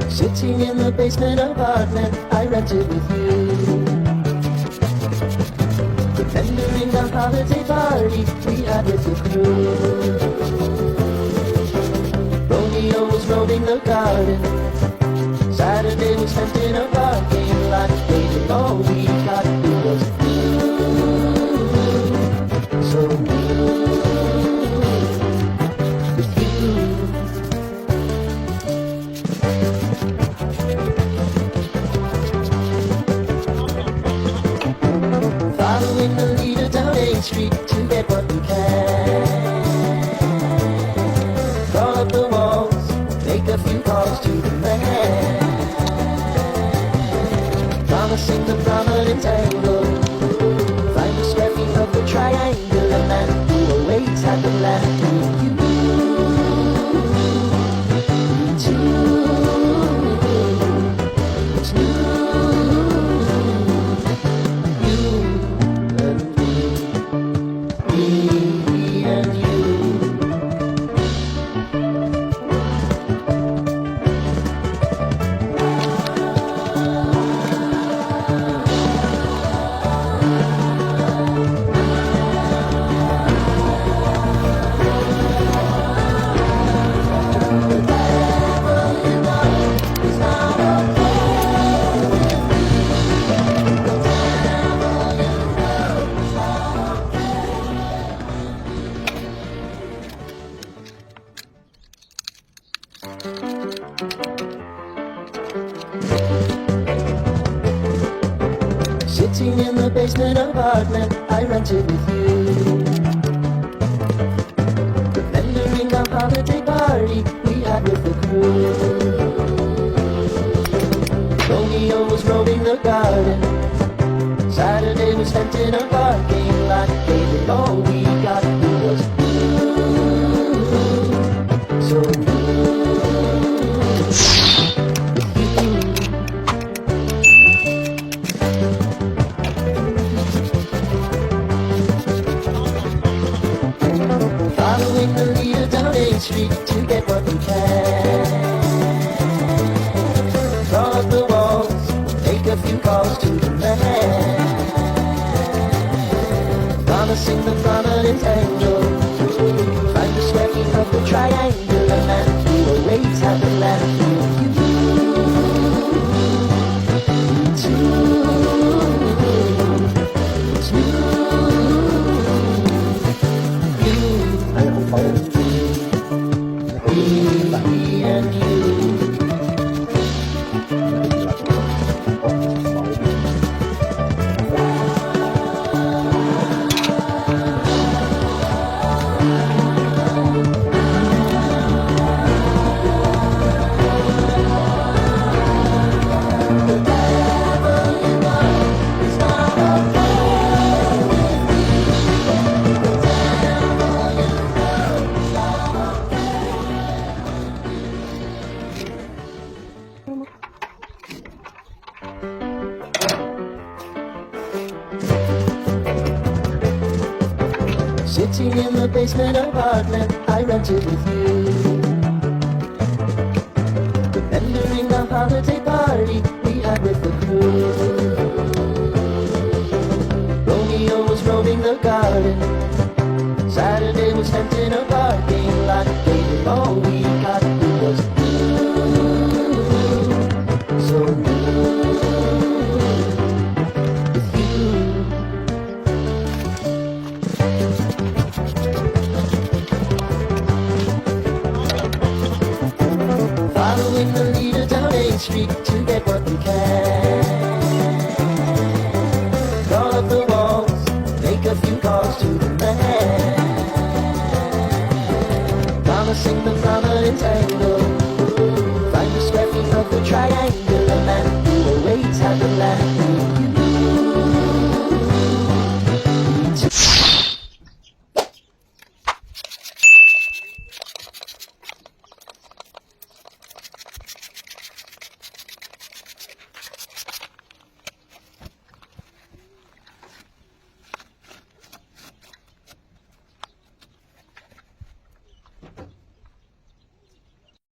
Sitting in the basement apartment I rented with you, remembering the holiday party we had with the crew. Romeo was roaming the garden, Saturday was spent in a parking lot. Baby, all we got it was you, so you. Following the leader down Main Street to get what we can. Crawl up the walls, make a few calls to the man. Promising the prominent angle, find the square feet of the triangular man who awaits at the land. You too. It's new. Sitting in the basement apartment I rented with you, remembering the holiday party we had with the crew. Romeo was roaming the garden, Saturday was spent in a parking lot. Baby, all we got was you, so you. Following the leader down Main Street to get what we can. Crawl up the walls, make a few calls to the man. Promising the prominent angle, find the square feet of the triangular man who awaits at the land. You too. It's new. Me and you. Sitting in the basement apartment I rented with you, remembering the holiday party we had with the crew. Romeo was roaming the garden, Saturday was spent in a parking lot. Baby, all we got was you, so you. Following the leader down Main Street to get what we can. Crawl up the walls, make a few calls to the man.